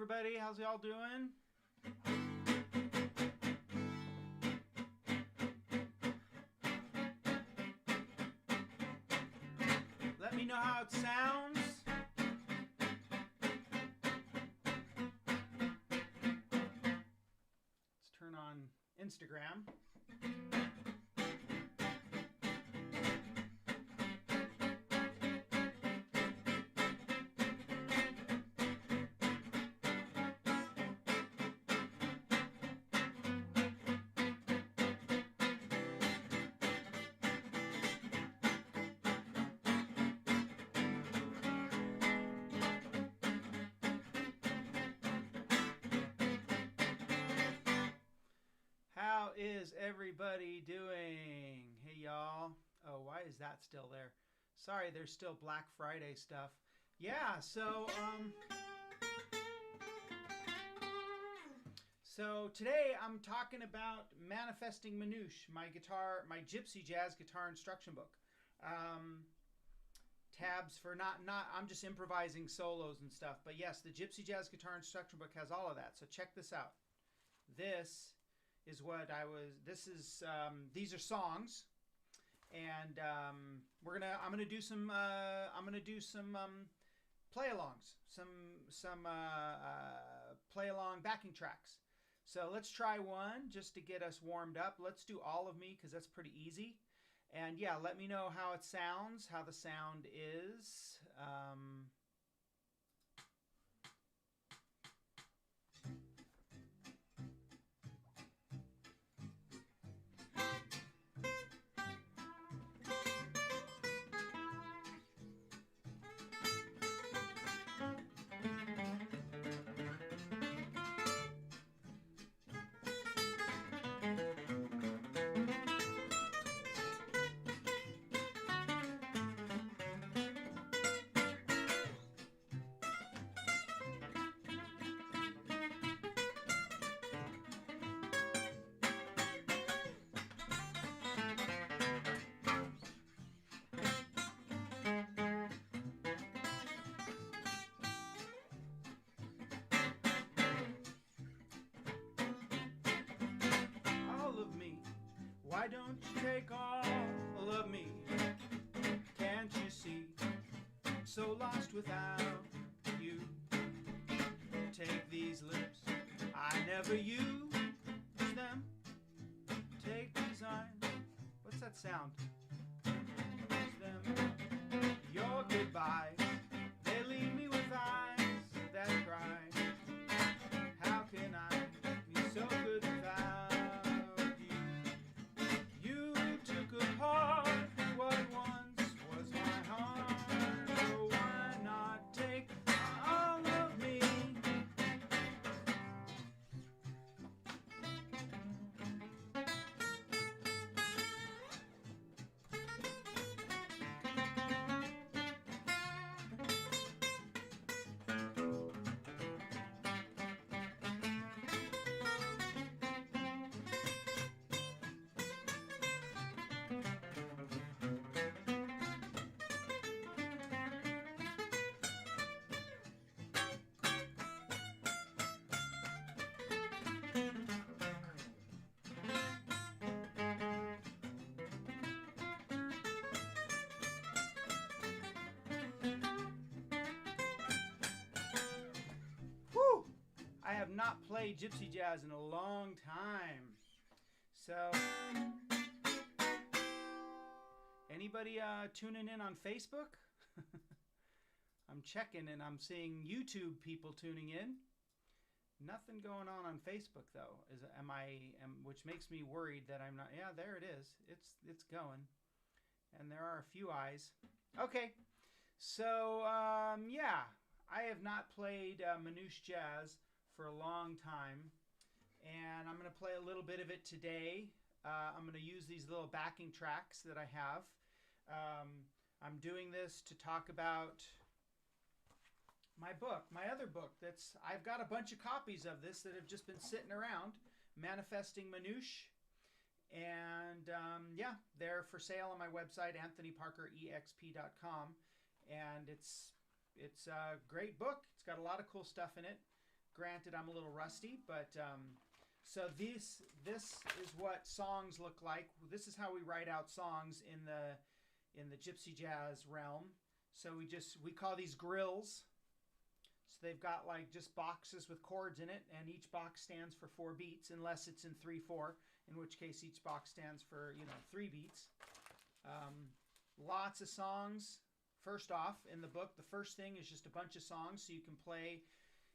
everybody, how's y'all doing? Let me know how it sounds. Let's turn on Instagram. How is everybody doing? Hey y'all. Oh, why is that still there? Sorry, there's still Black Friday stuff. Yeah, so today I'm talking about Manifesting Manouche, my Gypsy Jazz guitar instruction book. Tabs for I'm just improvising solos and stuff, but yes, the Gypsy Jazz guitar instruction book has all of that. So check this out. This is what these are songs, and I'm gonna do some play-alongs, some play-along backing tracks. So let's try one just to get us warmed up. Let's do All of Me because that's pretty easy. And yeah, let me know how it sounds, how the sound is. Why don't you take all of me? Can't you see? I'm so lost without you. Take these lips, I never use them. Take these eyes, what's that sound? Use them. Your goodbyes, they leave me with eyes that cry. How can I be so good without heart, what once was my heart? Oh, why not take all of me? I have not played Gypsy Jazz in a long time. So, anybody tuning in on Facebook? I'm checking and I'm seeing YouTube people tuning in. Nothing going on Facebook though. Which makes me worried that I'm not. Yeah, there it is. It's going, and there are a few eyes. Okay, so yeah, I have not played Manouche Jazz for a long time, and I'm going to play a little bit of it today. I'm going to use these little backing tracks that I have. I'm doing this to talk about my book, my other book. I've got a bunch of copies of this that have just been sitting around, Manifesting Manouche, and yeah, they're for sale on my website, anthonyparkerexp.com, and it's a great book. It's got a lot of cool stuff in it. Granted, I'm a little rusty, but so this is what songs look like. This is how we write out songs in the Gypsy Jazz realm. So we call these grills. So they've got like just boxes with chords in it, and each box stands for 4 beats, unless it's in 3/4, in which case each box stands for 3 beats. Lots of songs. First off, in the book, the first thing is just a bunch of songs, so you can play.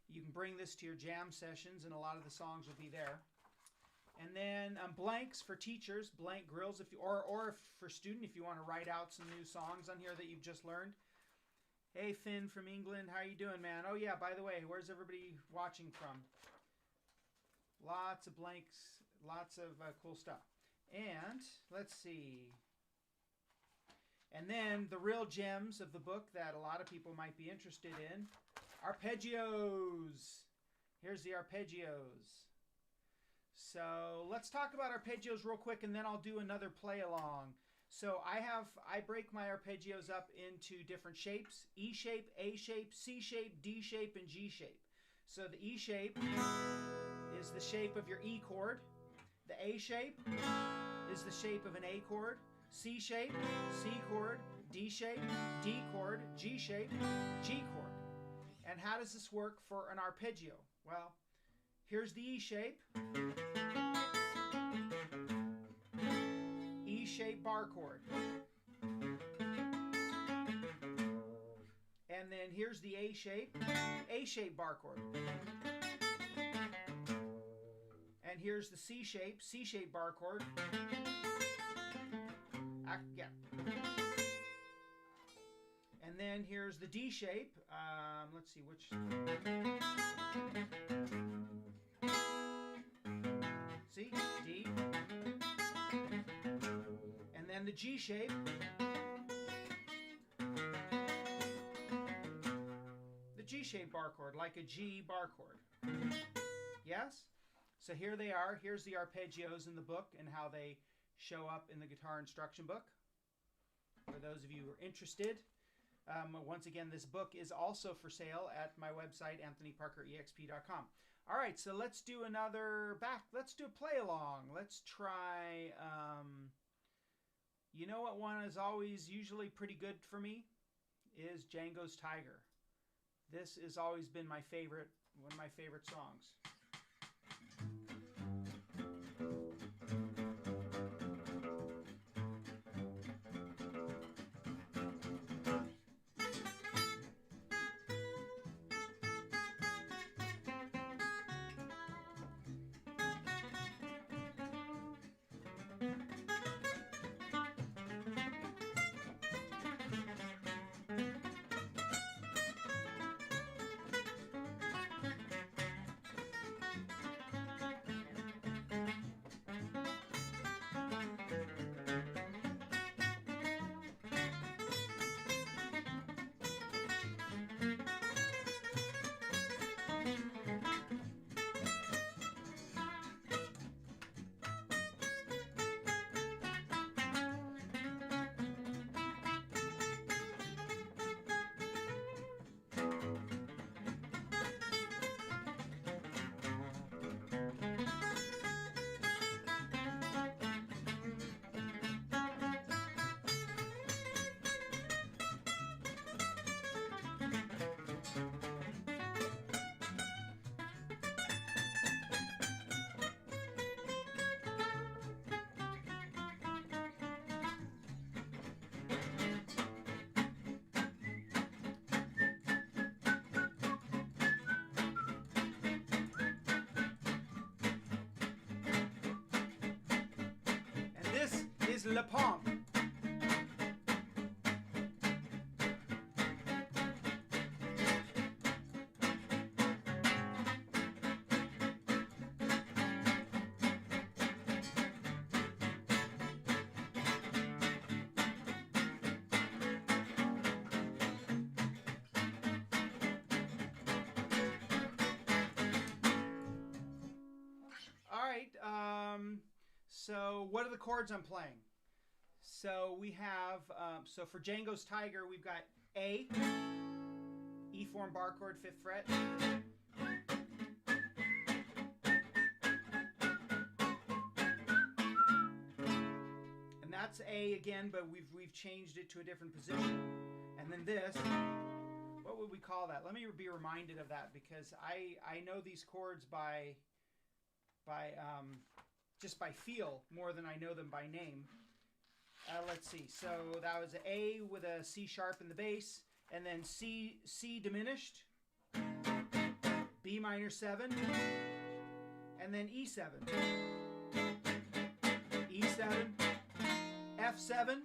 You can bring this to your jam sessions, and a lot of the songs will be there. And then blanks for teachers, blank grills, if you, or for student, if you want to write out some new songs on here that you've just learned. Hey, Finn from England, how you doing, man? Oh, yeah, by the way, where's everybody watching from? Lots of blanks, lots of cool stuff. And let's see. And then the real gems of the book that a lot of people might be interested in. Arpeggios. Here's the arpeggios. So let's talk about arpeggios real quick, and then I'll do another play along. So I break my arpeggios up into different shapes: E shape, A shape, C shape, D shape, and G shape. So the E shape is the shape of your E chord. The A shape is the shape of an A chord. C shape, C chord, D shape, D chord, G shape, G chord. And how does this work for an arpeggio? Well, here's the E shape. E shape bar chord. And then here's the A shape bar chord. And here's the C shape bar chord. Yeah. And then here's the D shape. Let's see which. See? D. And then the G shape. The G shape bar chord, like a G bar chord. Yes? So here they are. Here's the arpeggios in the book and how they show up in the guitar instruction book. For those of you who are interested. Once again, this book is also for sale at my website, anthonyparkerexp.com. All right, so let's do let's do a play along. Let's try, you know what one is always usually pretty good for me? Is Django's Tiger. This has always been my favorite, one of my favorite songs. Le Pomp. All right, so what are the chords I'm playing? So we have, so for Django's Tiger, we've got A, E form bar chord, 5th fret, that's A again, but we've changed it to a different position. And then this, what would we call that? Let me be reminded of that, because I know these chords by just by feel more than I know them by name. Let's see. So that was A with a C sharp in the bass, and then C diminished, B minor 7, and then E7. E7, F7,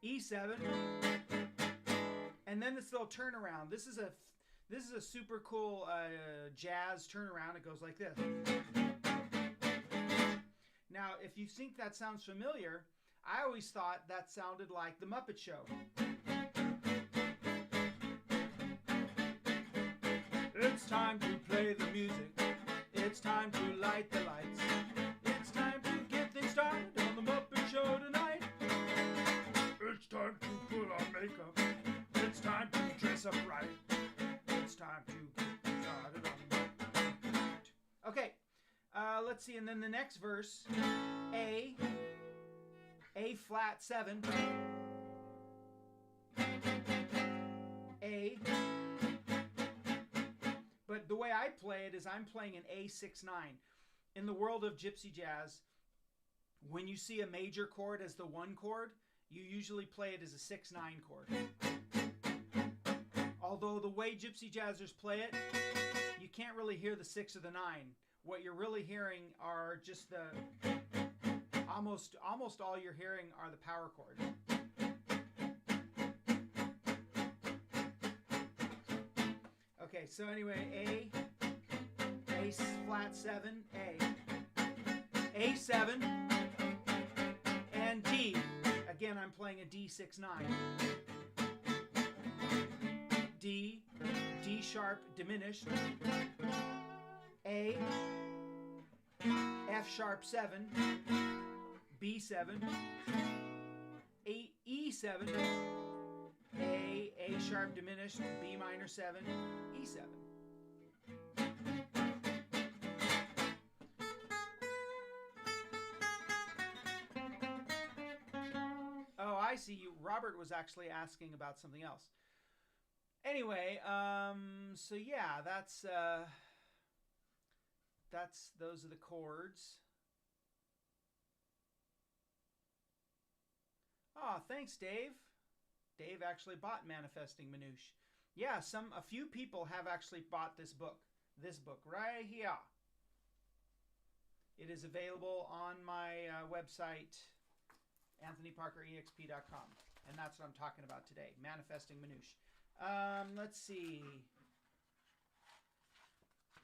E7, and then this little turnaround. This is a super cool jazz turnaround. It goes like this. Now, if you think that sounds familiar, I always thought that sounded like The Muppet Show. It's time to play the music. It's time to light the lights. It's time to get things started on The Muppet Show tonight. It's time to put on makeup. It's time to dress up right. It's time to get things started on The Muppet Show tonight. Okay, let's see, and then the next verse, A flat 7, A. But the way I play it is I'm playing an A6-9. In the world of Gypsy Jazz, when you see a major chord as the 1 chord, you usually play it as a 6-9 chord. Although the way Gypsy Jazzers play it, you can't really hear the 6 or the 9. What you're really hearing are just the almost all you're hearing are the power chords. Okay, so anyway, A flat 7, A7, and D. Again, I'm playing a D6-9. D sharp diminished, A, F sharp 7, B7, E7, A sharp diminished, B minor 7, E7. Oh, I see you. Robert was actually asking about something else. Anyway, so yeah, those are the chords. Oh, thanks, Dave. Dave actually bought Manifesting Manouche. Yeah, a few people have actually bought this book right here. It is available on my website, AnthonyParkerEXP.com, and that's what I'm talking about today, Manifesting Manouche. Let's see.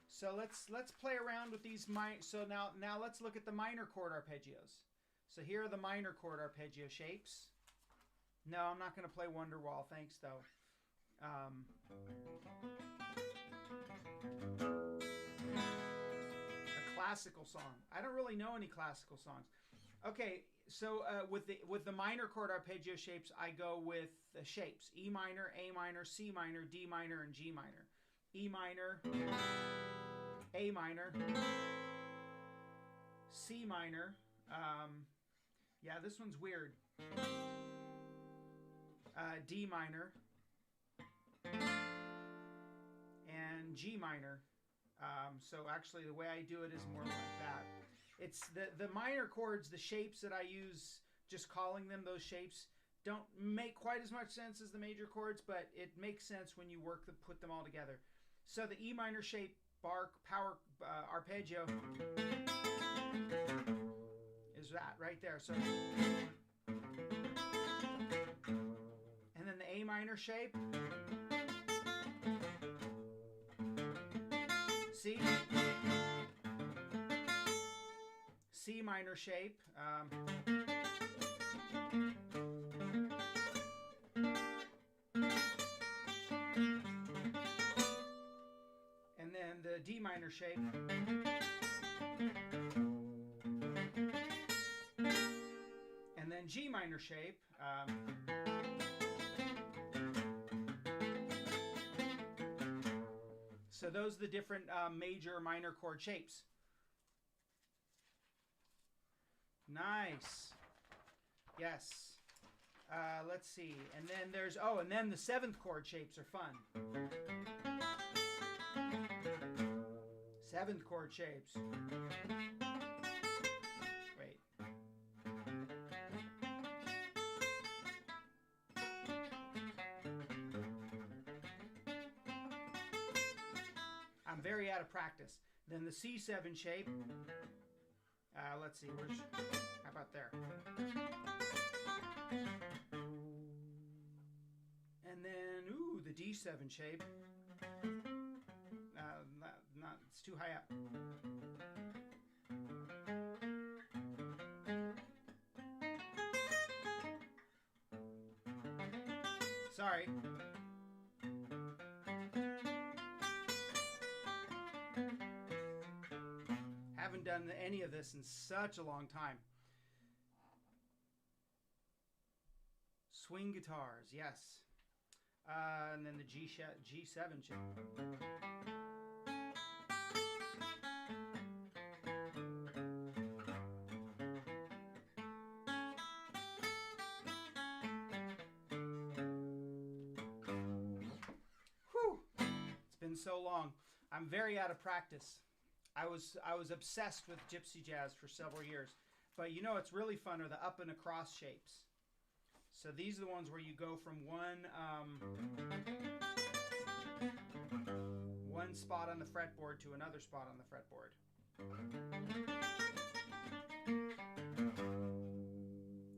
So let's play around with these so now let's look at the minor chord arpeggios. So here are the minor chord arpeggio shapes. No, I'm not going to play Wonderwall, thanks though. A classical song. I don't really know any classical songs. Okay, so with the minor chord arpeggio shapes, I go with the shapes: E minor, A minor, C minor, D minor, and G minor. E minor, A minor, C minor. Yeah, this one's weird. D minor and G minor. So actually the way I do it is more like that. It's the minor chords, the shapes that I use, just calling them those shapes, don't make quite as much sense as the major chords, but it makes sense when you put them all together. So the E minor shape power arpeggio is that right there. So, and then the A minor shape, C minor shape, and then the D minor shape, and then G minor shape. So those are the different major minor chord shapes. Nice. Yes. Let's see. And then there's, oh, and then the 7th chord shapes are fun. 7th chord shapes. Wait. I'm very out of practice. Then the C7 shape. Let's see. How about there? And then, ooh, the D7 shape. It's too high up. Sorry. Haven't done any of this in such a long time. Swing guitars, yes. And then the G7 shape. Whew! It's been so long. I'm very out of practice. I was obsessed with Gypsy Jazz for several years. But you know what's really fun are the up and across shapes. So these are the ones where you go from one spot on the fretboard to another spot on the fretboard.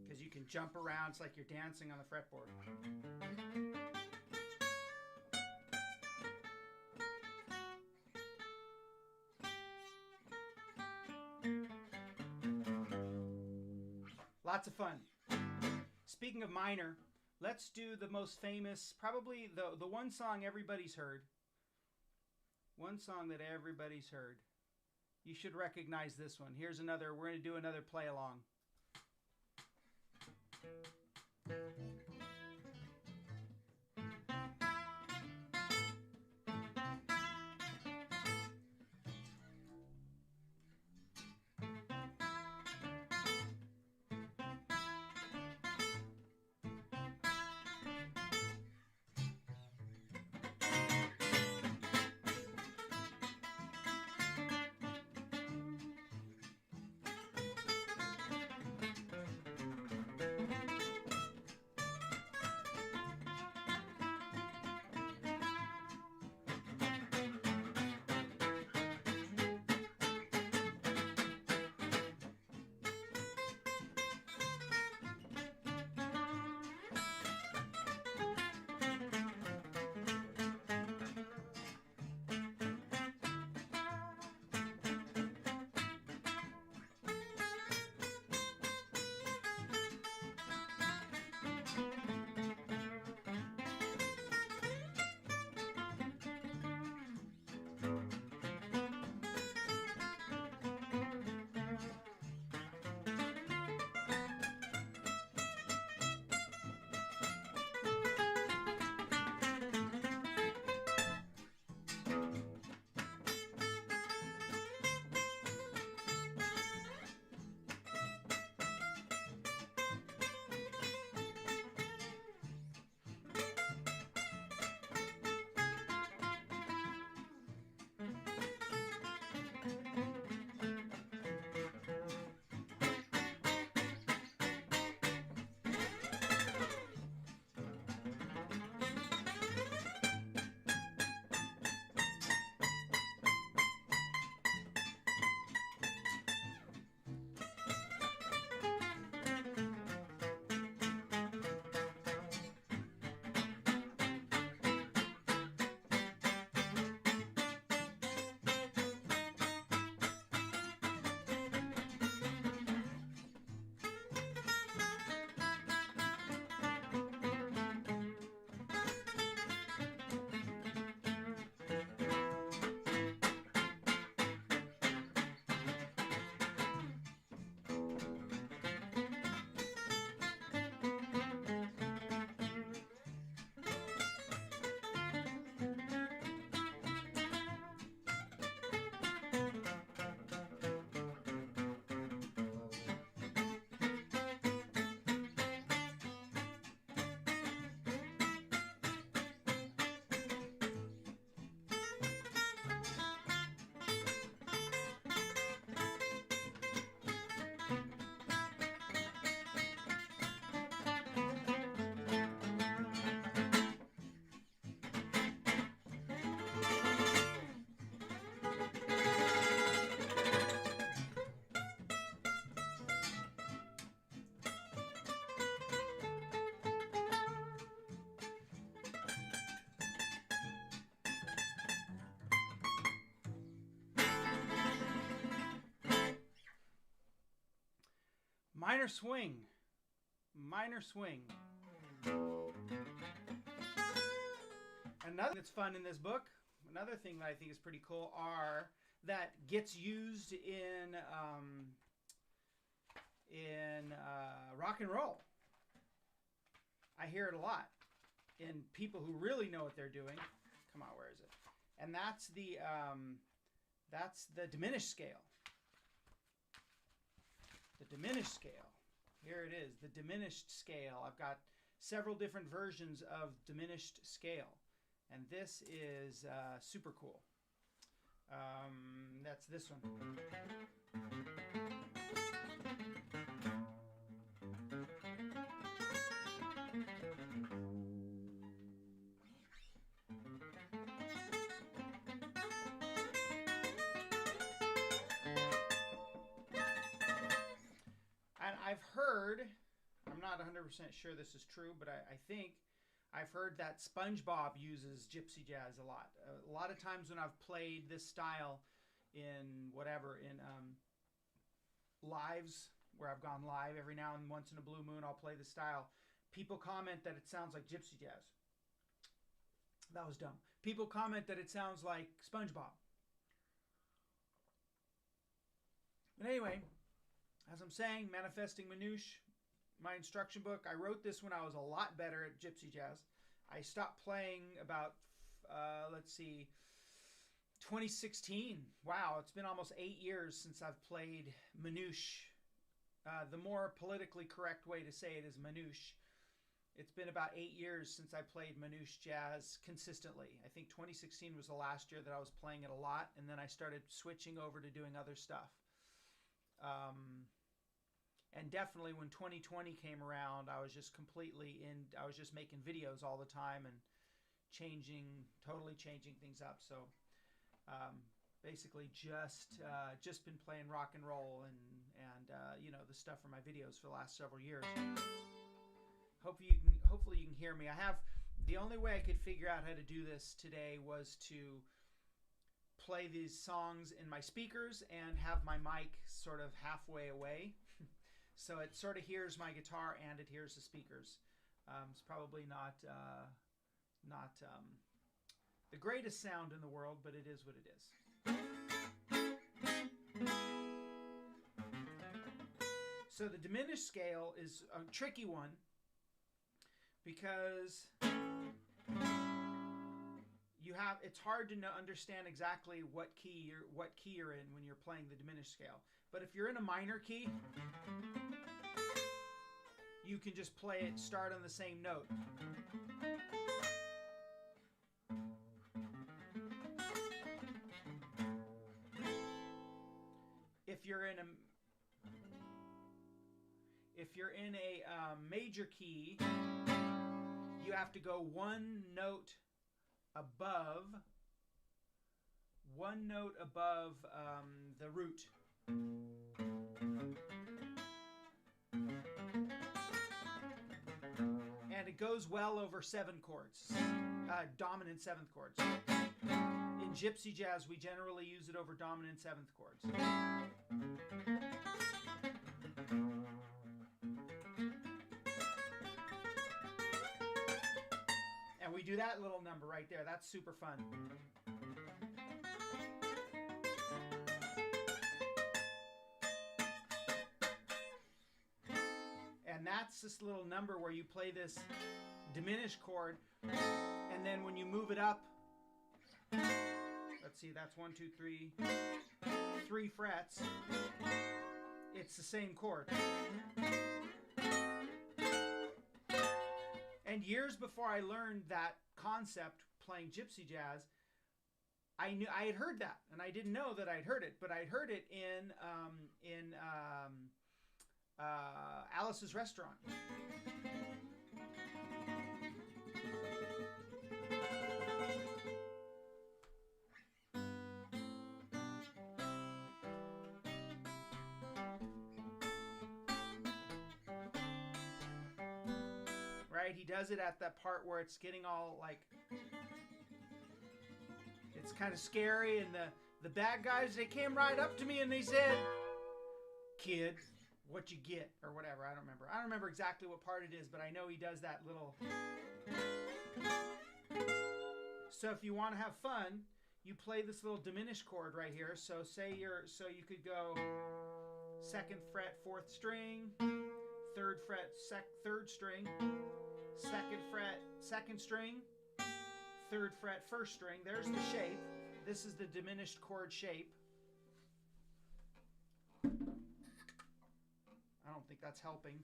Because you can jump around, it's like you're dancing on the fretboard. Lots of fun. Speaking of minor, let's do the most famous, probably the one song everybody's heard. One song that everybody's heard. You should recognize this one. Here's another, we're going to do another play along. Minor swing. Minor swing. Another that's fun in this book, another thing that I think is pretty cool, that gets used in rock and roll. I hear it a lot in people who really know what they're doing. Come on, where is it? And that's the diminished scale. The diminished scale. Here it is, the diminished scale. I've got several different versions of diminished scale, and this is super cool. That's this one. And I've heard, I'm not 100% sure this is true, but I think I've heard that SpongeBob uses Gypsy Jazz a lot. A lot of times when I've played this style in lives, where I've gone live every now and once in a blue moon, I'll play the style. People comment that it sounds like Gypsy Jazz. That was dumb. People comment that it sounds like SpongeBob. But anyway, as I'm saying, Manifesting Manouche, my instruction book. I wrote this when I was a lot better at Gypsy Jazz. I stopped playing about, 2016. Wow, it's been almost 8 years since I've played Manouche. The more politically correct way to say it is Manouche. It's been about 8 years since I played Manouche Jazz consistently. I think 2016 was the last year that I was playing it a lot, and then I started switching over to doing other stuff. And definitely when 2020 came around, I was just I was just making videos all the time and totally changing things up. So basically just been playing rock and roll and the stuff for my videos for the last several years. Hopefully you can hear me. The only way I could figure out how to do this today was to play these songs in my speakers and have my mic sort of halfway away. So it sort of hears my guitar and it hears the speakers. It's probably not the greatest sound in the world, but it is what it is. So the diminished scale is a tricky one because it's hard to understand exactly what key you're in when you're playing the diminished scale. But if you're in a minor key, you can just play it, start on the same note. If you're in a major key, you have to go one note above the root. And it goes well over 7 chords, dominant 7th chords. In Gypsy Jazz, we generally use it over dominant 7th chords. And we do that little number right there. That's super fun. And that's this little number where you play this diminished chord, and then when you move it up, let's see, that's 1, 2, 3, 3 frets. It's the same chord. And years before I learned that concept playing Gypsy Jazz, I had heard that, and I didn't know that I'd heard it, but I'd heard it in Alice's Restaurant. Right? He does it at that part where it's getting all like, it's kind of scary, and the bad guys, they came right up to me and they said, "Kid, what you get or whatever. I don't remember. I don't remember exactly what part it is, but I know he does that little. So if you want to have fun, you play this little diminished chord right here. So you could go 2nd fret 4th string, 3rd fret 3rd string, 2nd fret 2nd string, 3rd fret 1st string. There's the shape. This is the diminished chord shape. I don't think that's helping.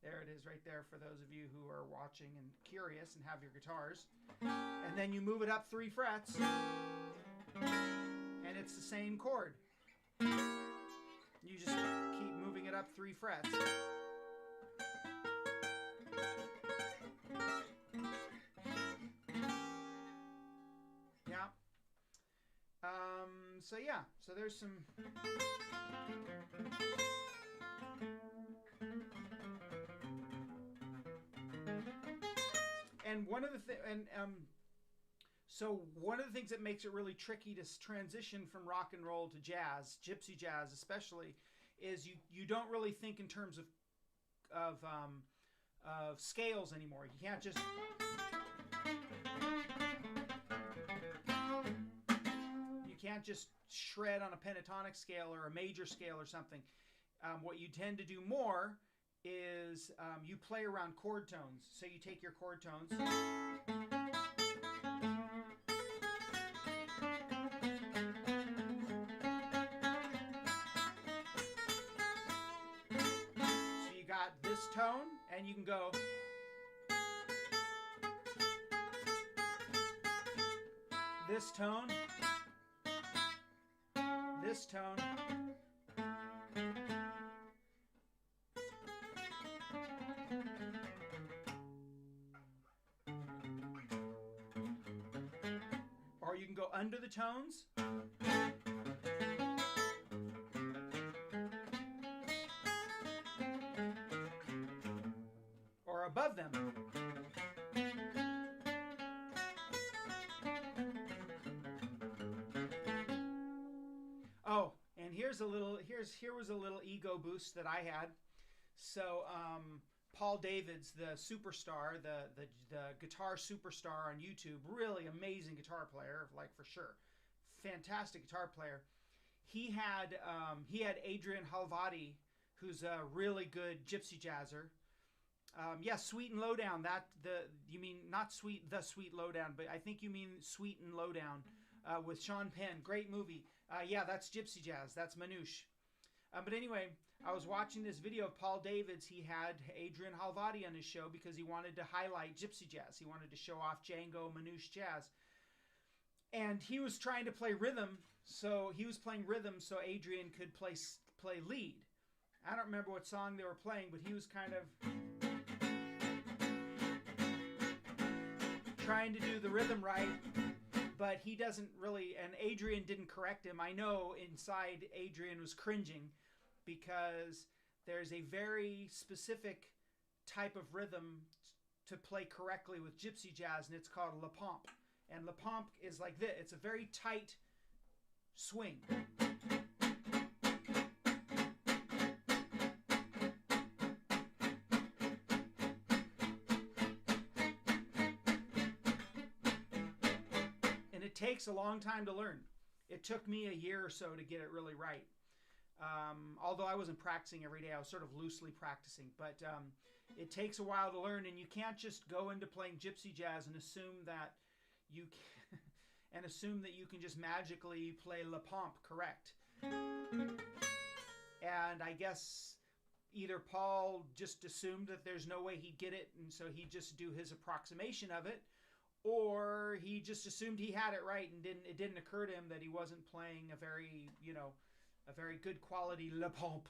There it is right there for those of you who are watching and curious and have your guitars. And then you move it up 3 frets. And it's the same chord. You just keep moving it up 3 frets. Yeah. So there's some. And one of the so one of the things that makes it really tricky to transition from rock and roll to jazz, gypsy jazz especially, is you don't really think in terms of scales anymore. You can't just. You can't just shred on a pentatonic scale or a major scale or something. What you tend to do more is you play around chord tones. So you take your chord tones. So you got this tone, and you can go. This tone. This tone. Or you can go under the tones. Or above them. Oh, and here was a little ego boost that I had. So Paul Davids, the superstar, the guitar superstar on YouTube, really amazing guitar player, like for sure, fantastic guitar player. He had Adrian Halvati, who's a really good gypsy jazzer. Sweet and Lowdown. You mean not Sweet the Sweet Lowdown, but I think you mean Sweet and Lowdown with Sean Penn. Great movie. That's Gypsy Jazz. That's Manouche. But anyway, I was watching this video of Paul Davids. He had Adrian Halvati on his show because he wanted to highlight Gypsy Jazz. He wanted to show off Django, Manouche Jazz. And he was trying to play rhythm, so he was playing rhythm so Adrian could play lead. I don't remember what song they were playing, but he was kind of trying to do the rhythm right. But he doesn't really, and Adrian didn't correct him. I know inside Adrian was cringing because there's a very specific type of rhythm to play correctly with gypsy jazz, and it's called la pompe. And la pompe is like this. It's a very tight swing. It takes a long time to learn. It took me a year or so to get it really right. Although I wasn't practicing every day, I was sort of loosely practicing. But it takes a while to learn, and you can't just go into playing gypsy jazz and assume that you can just magically play la pompe correct. And I guess either Paul just assumed that there's no way he'd get it, and so he'd just do his approximation of it. Or he just assumed he had it right and it didn't occur to him that he wasn't playing a very good quality le pompe.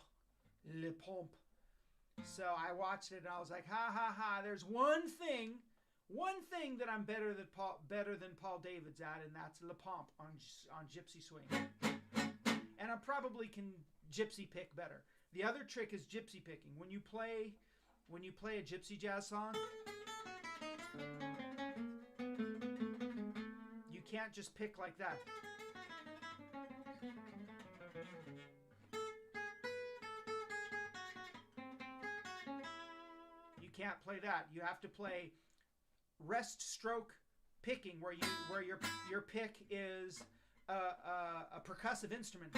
So I watched it and I was like, ha ha ha, there's one thing that I'm better than Paul Davids at, and that's le pompe on gypsy swing. And I probably can gypsy pick better. The other trick is gypsy picking. When you play a gypsy jazz song, you can't just pick like that. can't play that. You have to play rest stroke picking, where your pick is a percussive instrument.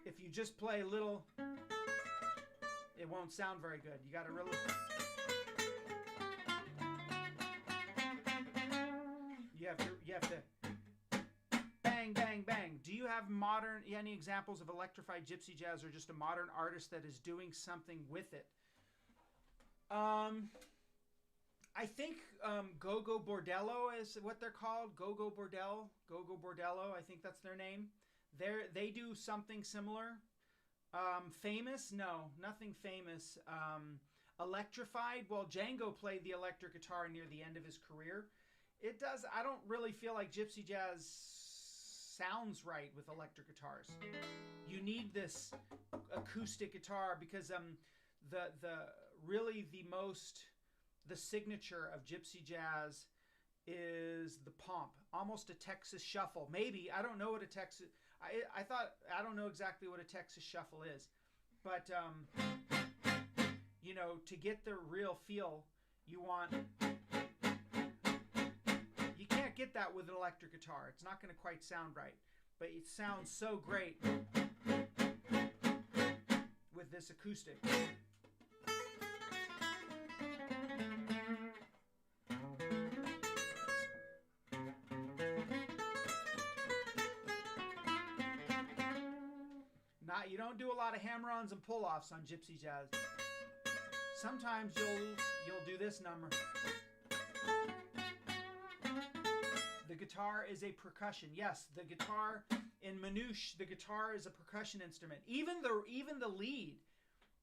If you just play a little, it won't sound very good. You got to really... You have to bang, bang, bang. Do you have any examples of electrified gypsy jazz, or just a modern artist that is doing something with it? I think Go-Go Bordello is what they're called. Go-Go Bordello, I think that's their name. They do something similar. Famous? No, nothing famous. Electrified? Well, Django played the electric guitar near the end of his career. I don't really feel like gypsy jazz sounds right with electric guitars. You need this acoustic guitar, because the signature of gypsy jazz is the pomp, almost a Texas shuffle. Maybe, I don't know what a Texas... I don't know exactly what a Texas shuffle is, but to get the real feel, you can't get that with an electric guitar. It's not going to quite sound right, but it sounds so great with this acoustic. You don't do a lot of hammer-ons and pull-offs on gypsy jazz. Sometimes you'll do this number. The guitar is a percussion. Yes, the guitar in manouche, the guitar is a percussion instrument. Even the lead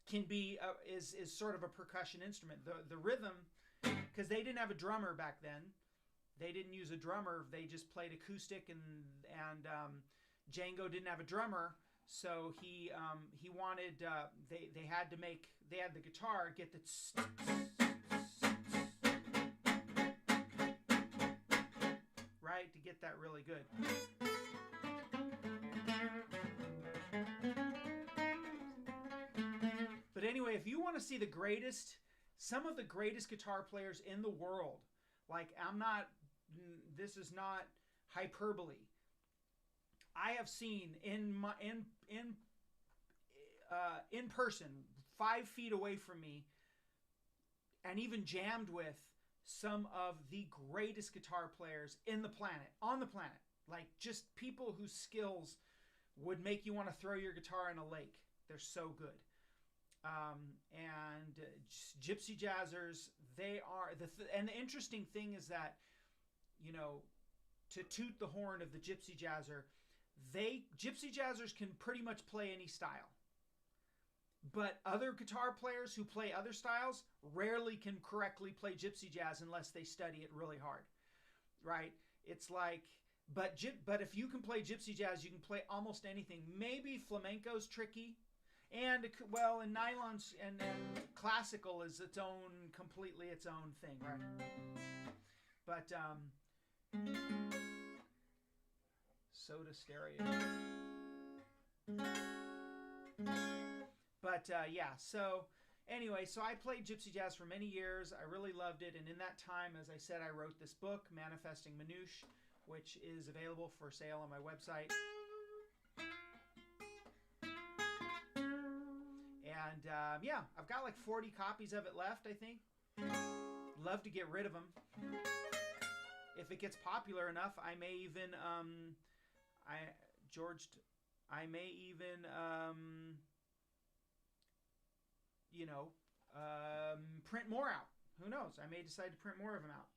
can be is sort of a percussion instrument. The rhythm, because they didn't have a drummer back then. They didn't use a drummer. They just played acoustic, and Django didn't have a drummer. So he wanted they had the guitar get the right to get that really good. But anyway, if you want to see some of the greatest guitar players in the world, like this is not hyperbole. I have seen in person, 5 feet away from me, and even jammed with some of the greatest guitar players on the planet. Like, just people whose skills would make you want to throw your guitar in a lake. They're so good. And Gypsy Jazzers, they are and the interesting thing is that, to toot the horn of the Gypsy Jazzer, Gypsy Jazzers can pretty much play any style. But other guitar players who play other styles rarely can correctly play gypsy jazz unless they study it really hard. Right? It's like, but if you can play gypsy jazz, you can play almost anything. Maybe flamenco's tricky. And nylons and classical is completely its own thing, right? But Soda Stereo. But so anyway, so I played gypsy jazz for many years. I really loved it, and in that time, as I said, I wrote this book, Manifesting Manouche, which is available for sale on my website. And I've got like 40 copies of it left, I think. Love to get rid of them. If it gets popular enough, I may even print more out. Who knows? I may decide to print more of them out.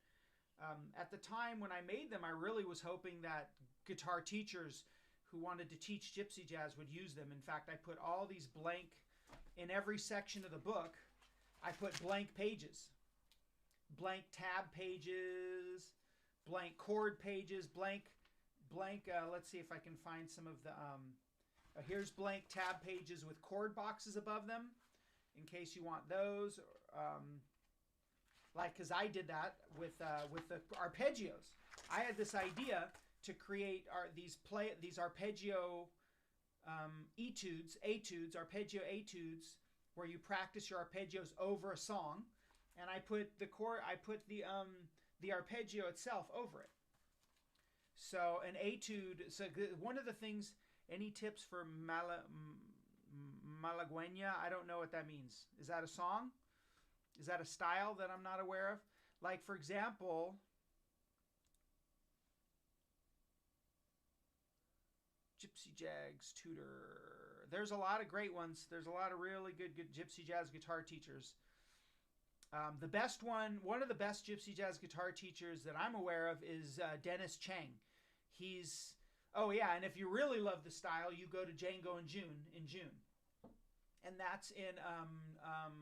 At the time when I made them, I really was hoping that guitar teachers who wanted to teach gypsy jazz would use them. In fact, I put all these blank, in every section of the book, I put blank pages. Blank tab pages, blank chord pages, blank, let's see if I can find some of the, here's blank tab pages with chord boxes above them, in case you want those. Because I did that with the arpeggios. I had this idea to create these arpeggio etudes, arpeggio etudes, where you practice your arpeggios over a song, and I put the arpeggio itself over it. So an etude. So one of the things. Any tips for malagueña? I don't know what that means. Is that a song? Is that a style that I'm not aware of? Like, for example, Gypsy Jazz tutor. There's a lot of great ones. There's a lot of really good Gypsy Jazz guitar teachers. The best one of the best Gypsy Jazz guitar teachers that I'm aware of is Dennis Chang. Oh yeah, and if you really love the style, you go to Django in June. And that's in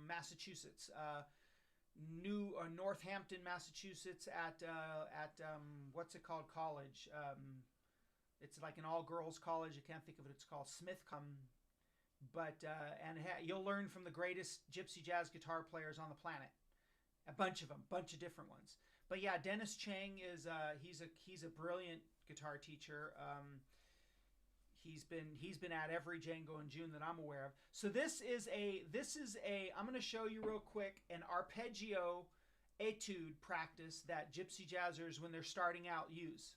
Massachusetts, Northampton, Massachusetts at what's it called, college? It's like an all-girls college. I can't think of what it's called. You'll learn from the greatest Gypsy Jazz guitar players on the planet. A bunch of them, bunch of different ones. But yeah, Dennis Chang is he's a brilliant guitar teacher. He's been at every Django in June that I'm aware of. So this is a I'm going to show you real quick an arpeggio etude practice that Gypsy Jazzers, when they're starting out, use.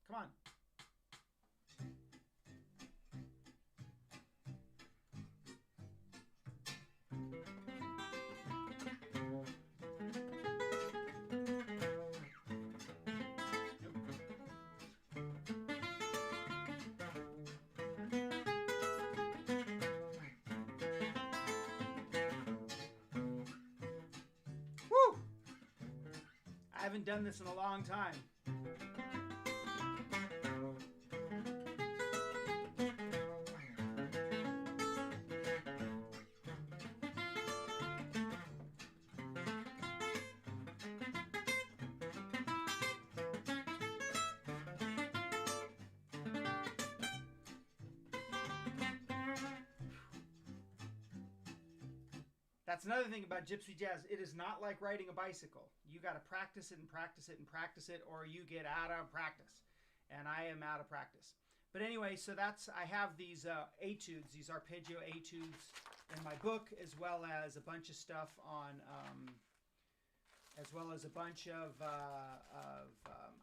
Come on. I haven't done this in a long time. That's another thing about Gypsy Jazz. It is not like riding a bicycle. You got to practice it and practice it and practice it, or you get out of practice. And I am out of practice. But anyway, so I have these etudes, these arpeggio etudes in my book, as well as a bunch of stuff on,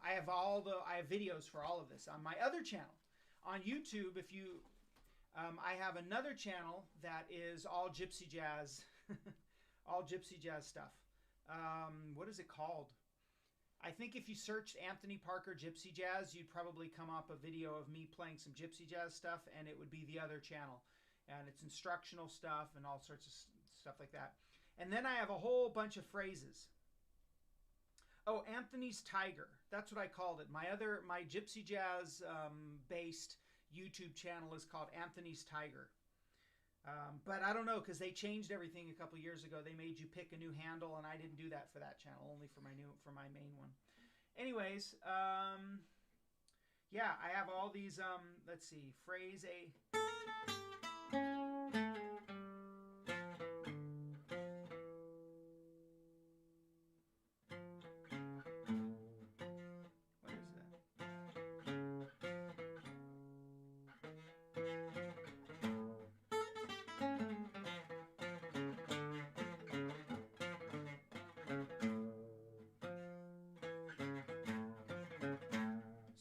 I have videos for all of this on my other channel. On YouTube, I have another channel that is all Gypsy Jazz, all Gypsy Jazz stuff. What is it called? I think if you searched Anthony Parker Gypsy Jazz, you'd probably come up a video of me playing some Gypsy Jazz stuff, and it would be the other channel. And it's instructional stuff and all sorts of stuff like that. And then I have a whole bunch of phrases. Oh, Anthony's Tiger. That's what I called it. My Gypsy Jazz based YouTube channel is called Anthony's Tiger. But I don't know, because they changed everything a couple years ago. They made you pick a new handle, and I didn't do that for that channel, only for my main one. Anyways, yeah, I have all these, let's see, phrase A.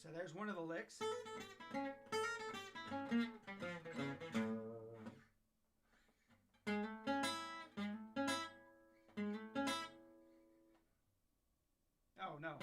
So there's one of the licks. Oh no.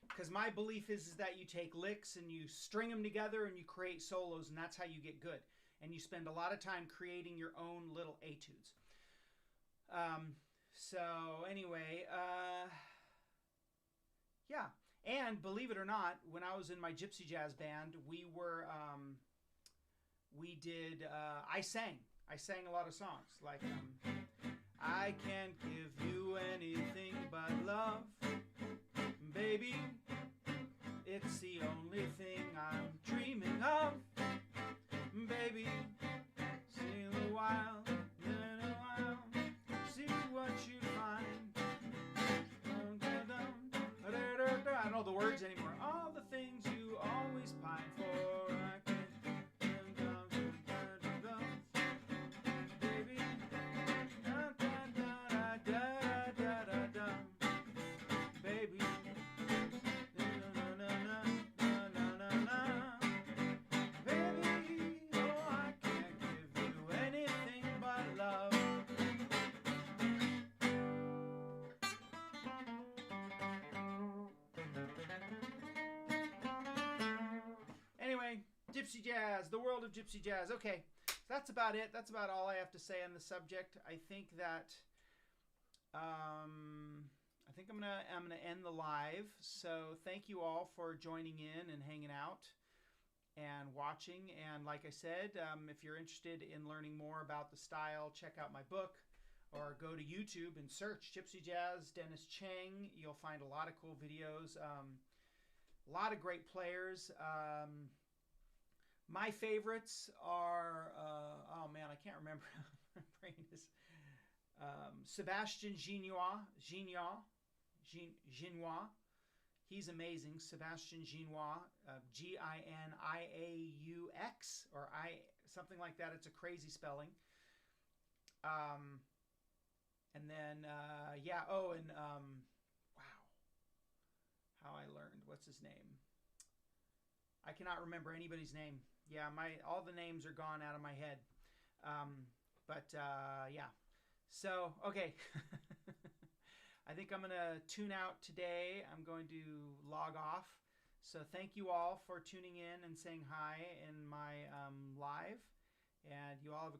Because my belief is that you take licks and you string them together and you create solos, and that's how you get good. And you spend a lot of time creating your own little etudes. So anyway, yeah. And believe it or not, when I was in my Gypsy Jazz band, I sang a lot of songs. Like, I can't give you anything but love, baby. It's the only thing I'm Gypsy Jazz, the world of Gypsy Jazz. Okay, that's about it. That's about all I have to say on the subject. I think that I'm gonna end the live. So thank you all for joining in and hanging out and watching. And like I said, if you're interested in learning more about the style, check out my book or go to YouTube and search Gypsy Jazz, Dennis Chang. You'll find a lot of cool videos, a lot of great players. My favorites are, oh man, I can't remember. My brain is Sebastian Ginois. He's amazing. Sebastian Ginois, Giniaux, or something like that. It's a crazy spelling. And then, yeah, oh, and wow, how I learned. What's his name? I cannot remember anybody's name. Yeah, all the names are gone out of my head. Yeah. So, okay. I think I'm going to tune out today. I'm going to log off. So thank you all for tuning in and saying hi in my live. And you all have a